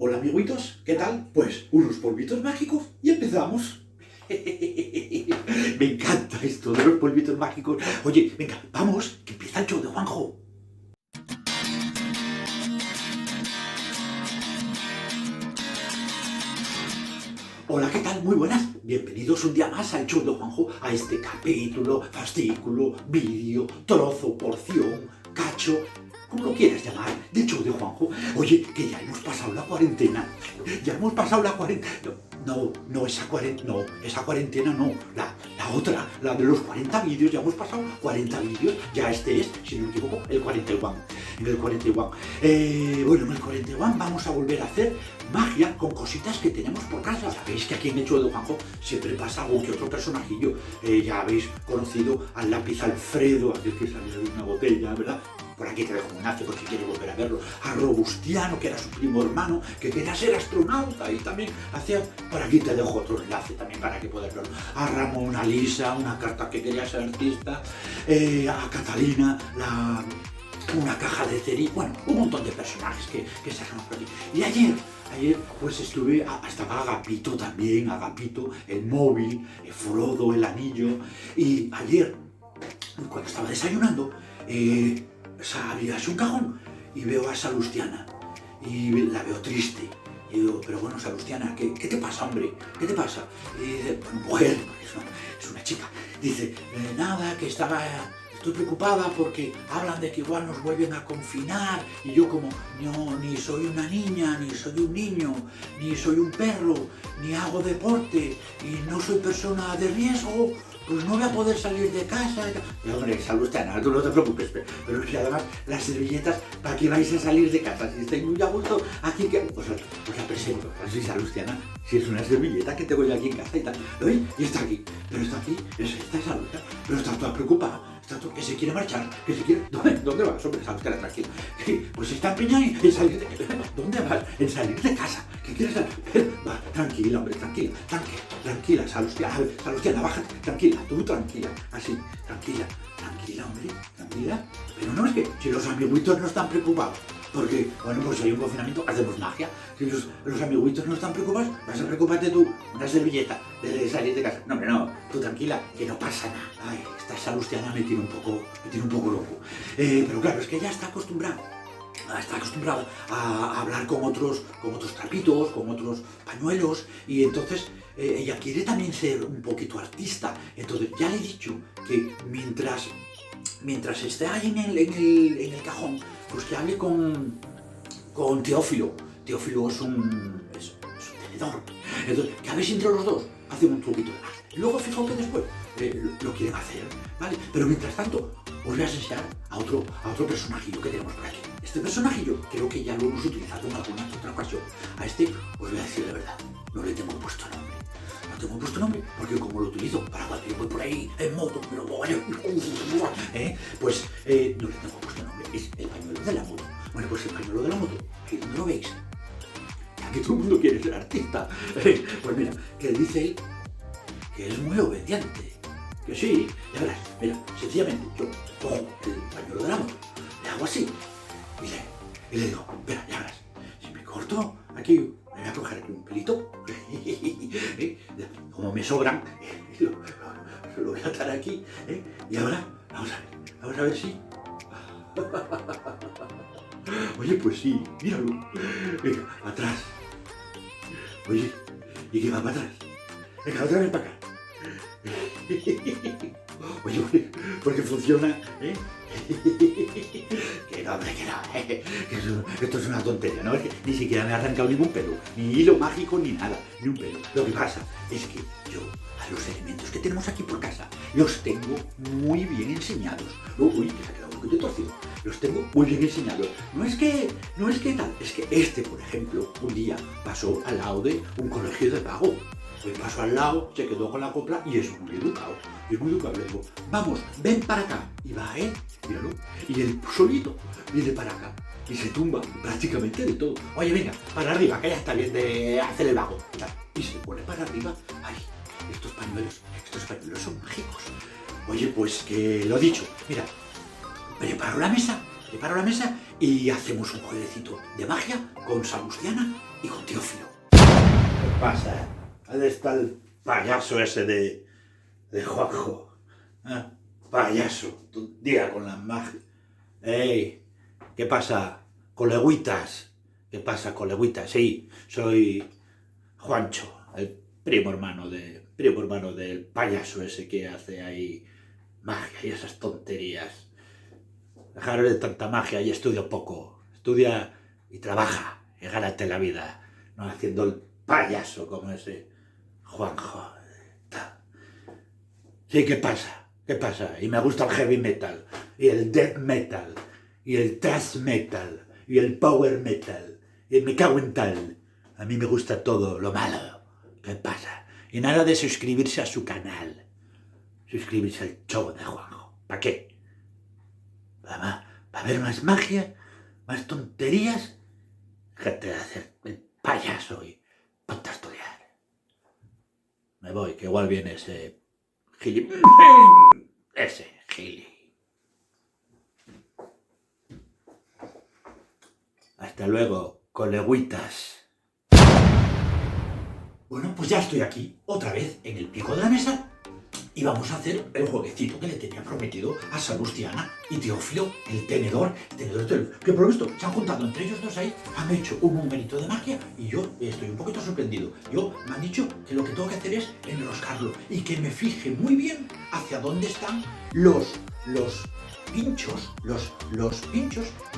Hola amiguitos, ¿qué tal? Pues unos polvitos mágicos y empezamos. Me encanta esto de los polvitos mágicos. Oye, venga, vamos, que empieza el show de Juanjo. Hola, ¿qué tal? Muy buenas. Bienvenidos un día más al show de Juanjo, a este capítulo, fascículo, vídeo, trozo, porción, cacho, como lo quieras llamar, de show de Juanjo. Oye, que ya hemos pasado la cuarentena. Ya hemos pasado la cuarentena. No, esa cuarentena no. La otra, la de los 40 vídeos, ya hemos pasado 40 vídeos. Ya este es, si no me equivoco, el 41. En el 41. Bueno, en el 41 vamos a volver a hacer magia con cositas que tenemos por casa. Sabéis que aquí en el show de Juanjo siempre pasa algún que otro personajillo. Ya habéis conocido al lápiz Alfredo, aquel que salía de una botella, ¿verdad? Por aquí te dejo un enlace por si quieres volver a verlo. A Robustiano, que era su primo hermano, que quería ser astronauta y también hacía... Por aquí te dejo otro enlace también para que puedas verlo. A Ramón, a Lisa, una carta que quería ser artista. A Catalina, una caja de cerillas. Bueno, un montón de personajes que sacamos por aquí. Y ayer pues estaba Agapito también, Agapito, el móvil, el Frodo, el anillo. Y ayer, cuando estaba desayunando, abrí así un cajón y veo a Salustiana y la veo triste. Y digo, pero bueno, Salustiana, ¿qué te pasa, hombre? ¿Qué te pasa? Y dice, bueno, mujer, es una chica. Dice, nada, que estoy preocupada porque hablan de que igual nos vuelven a confinar y yo como, no, ni soy una niña, ni soy un niño, ni soy un perro, ni hago deporte y no soy persona de riesgo, pues no voy a poder salir de casa. Y hombre, Salustiana, tú no te preocupes, pero es que además las servilletas, ¿para qué vais a salir de casa? Si estáis muy a gusto aquí, que os la presento. Soy Salustiana, si es una servilleta que tengo yo aquí en casa y tal. ¿Veis? Y está aquí, pero está aquí, está Salustiana, pero está toda preocupada. Que se quiere marchar, que se quiere... ¿Dónde vas, hombre? Salustiana, tranquilo. Pues está empeñada en salir de... ¿Dónde vas? En salir de casa. ¿Qué quieres salir? Va, tranquila, hombre, tranquila, Salustiana. A ver, Salustiana, bájate, tranquila, tú tranquila. Así, tranquila, hombre, tranquila. Pero no es que si los amiguitos no están preocupados, porque, bueno, pues si hay un confinamiento, hacemos magia. Si los amiguitos no están preocupados, vas a preocuparte tú, una servilleta, de salir de casa. No, hombre, no, tú tranquila, que no pasa nada. Ay, esta Salustiana me tiene un poco loco. Pero claro, es que ella está acostumbrada a hablar con otros trapitos, con otros pañuelos, y entonces ella quiere también ser un poquito artista. Entonces ya le he dicho que mientras esté ahí en el cajón, pues que hable con Teófilo. Teófilo es un tenedor. Entonces, que a ver si entre los dos hacen un truquito de magia. Luego, fijaos que después lo quieren hacer, ¿vale? Pero mientras tanto, os voy a enseñar a otro personajillo que tenemos por aquí. Este personajillo creo que ya lo hemos utilizado en alguna otra ocasión. A este os voy a decir la verdad, no le tengo puesto nombre. No tengo puesto nombre porque como lo utilizo para cuando yo voy por ahí en moto, me lo pongo pues no le tengo puesto nombre. Es el pañuelo de la moto. Bueno, pues el pañuelo de la moto, ahí donde lo veis, ya que todo el mundo quiere ser artista, pues mira, que dice él que es muy obediente. Que sí, ya verás, mira, sencillamente yo cojo el pañuelo de la moto, le hago así y le digo, espera, ya verás, si me corto aquí, me voy a coger aquí un pelito, como me sobran, lo voy a atar aquí, y ahora, vamos a ver si... Oye, pues sí, míralo. Venga, atrás. Oye, ¿y qué va para atrás? Venga, otra vez para acá. Oye, porque funciona, ¿eh? Que no, hombre, que esto es una tontería, ¿no? Es que ni siquiera me ha arrancado ningún pelo, ni hilo mágico, ni nada, ni un pelo. Lo que pasa es que yo a los elementos que tenemos aquí por casa los tengo muy bien enseñados. Uy, que se ha quedado un poquito torcido. Los tengo muy bien enseñados. No es que tal, es que este, por ejemplo, un día pasó al lado de un colegio de pago. Pues pasó al lado, se quedó con la copla y es muy educado. Es muy educado. Le digo, vamos, ven para acá. Y va él, míralo. Y él solito viene para acá. Y se tumba prácticamente de todo. Oye, venga, para arriba, que ya está bien de hacer el vago. Y se pone para arriba. Ay, estos pañuelos son mágicos. Oye, pues que lo dicho, mira, preparo la mesa preparo la mesa y hacemos un jueguecito de magia con Salustiana y con Teófilo. ¿Qué pasa? ¿Dónde está el payaso ese de Juanjo? ¿Eh? Payaso, todo el día con la magia. ¡Ey! ¿Qué pasa, coleguitas? ¿Qué pasa, coleguitas? Sí, soy Juancho, el primo hermano del payaso ese que hace ahí magia y esas tonterías. Dejaros de tanta magia y estudia poco. Estudia y trabaja y gánate la vida, no haciendo el payaso como ese Juanjo. Sí, ¿qué pasa? ¿Qué pasa? Y me gusta el heavy metal, y el death metal, y el thrash metal, y el power metal, y me cago en tal. A mí me gusta todo lo malo. ¿Qué pasa? Y nada de suscribirse a su canal. Suscribirse al show de Juanjo. ¿Para qué? ¿Para ver más magia? ¿Más tonterías? Déjate de hacer el payaso y ponte a estudiar. Me voy, que igual viene ese gili... Ese gili. Hasta luego, coleguitas. Bueno, pues ya estoy aquí, otra vez, en el pico de la mesa, y vamos a hacer el jueguecito que le tenía prometido a Salustiana y Teófilo, el tenedor que por lo visto se han juntado entre ellos dos ahí, han hecho un numerito de magia y yo estoy un poquito sorprendido. Me han dicho que lo que tengo que hacer es enroscarlo y que me fije muy bien hacia dónde están los pinchos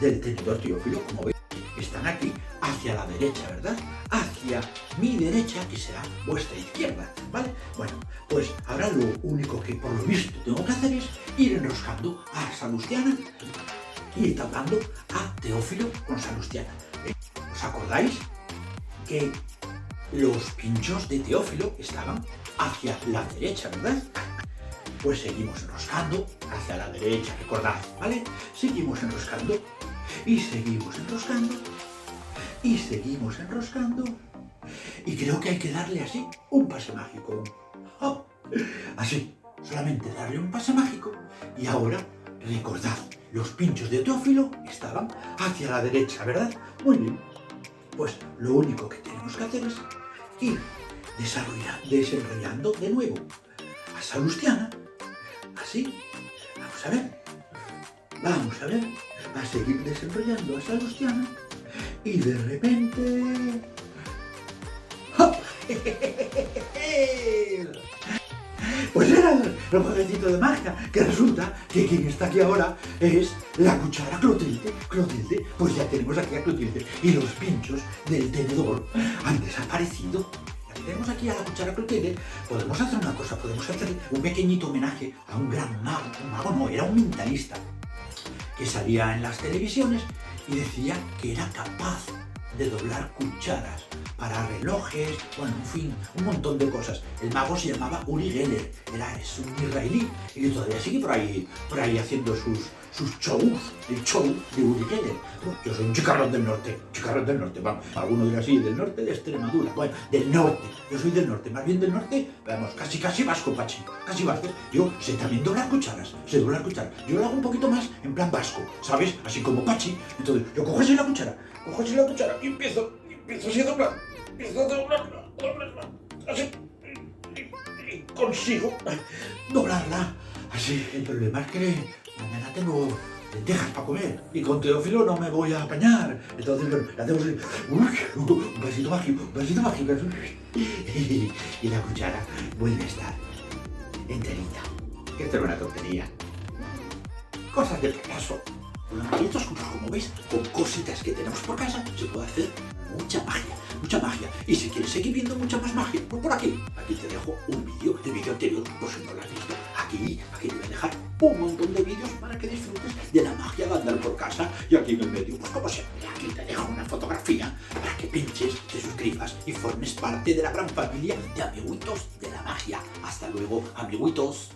del tenedor Teófilo, como veis. Están aquí hacia la derecha, ¿verdad? Hacia mi derecha, que será vuestra izquierda, ¿vale? Bueno, pues ahora lo único que por lo visto tengo que hacer es ir enroscando a Salustiana y ir tapando a Teófilo con Salustiana. ¿Os acordáis que los pinchos de Teófilo estaban hacia la derecha, ¿verdad? Pues seguimos enroscando hacia la derecha, recordad, ¿vale? Seguimos enroscando. Y seguimos enroscando, y seguimos enroscando, y creo que hay que darle así un pase mágico. Oh, así, solamente darle un pase mágico, y ahora, recordad, los pinchos de Teófilo estaban hacia la derecha, ¿verdad? Muy bien, pues lo único que tenemos que hacer es ir desenrollando de nuevo a Salustiana, así, vamos a ver, a seguir desenrollando a Salustiana y de repente... ¡Hop! Pues era el jueguecito de magia, que resulta que quien está aquí ahora es la cuchara Clotilde. Pues ya tenemos aquí a Clotilde y los pinchos del tenedor han desaparecido. Ya tenemos aquí a la cuchara Clotilde. Podemos hacer una cosa, podemos hacer un pequeñito homenaje a un gran mago. Un mago no, era un mentalista que salía en las televisiones y decía que era capaz de doblar cucharas para relojes, bueno, en fin, un montón de cosas. El mago se llamaba Uri Geller, es un israelí y todavía sigue por ahí haciendo sus shows, el show de Uri Geller. Yo soy un chicarrón del norte, vamos, alguno dirá así, del norte de Extremadura, bueno, del norte, yo soy del norte, más bien del norte, vamos, casi vasco, Pachi, casi vasco. Yo sé también doblar cucharas, yo lo hago un poquito más en plan vasco, ¿sabes? Así como Pachi, entonces yo cojo así la cuchara y empiezo así a doblarla, así, y consigo doblarla, así. El problema es que mañana tengo lentejas para comer y con Teófilo no me voy a apañar, entonces le hacemos un vasito mágico, y la cuchara vuelve a estar enterita. Que esto es una tontería. Cosas de payaso. Y estas cosas, como veis, con cositas que tenemos por casa, se puede hacer mucha magia. Y si quieres seguir viendo mucha más magia, pues por aquí te dejo un vídeo, el vídeo anterior, por si no lo has visto. Aquí te voy a dejar un montón de vídeos para que disfrutes de la magia de andar por casa. Y aquí en el medio, pues como siempre, aquí te dejo una fotografía para que pinches, te suscribas y formes parte de la gran familia de amiguitos de la magia. Hasta luego, amiguitos.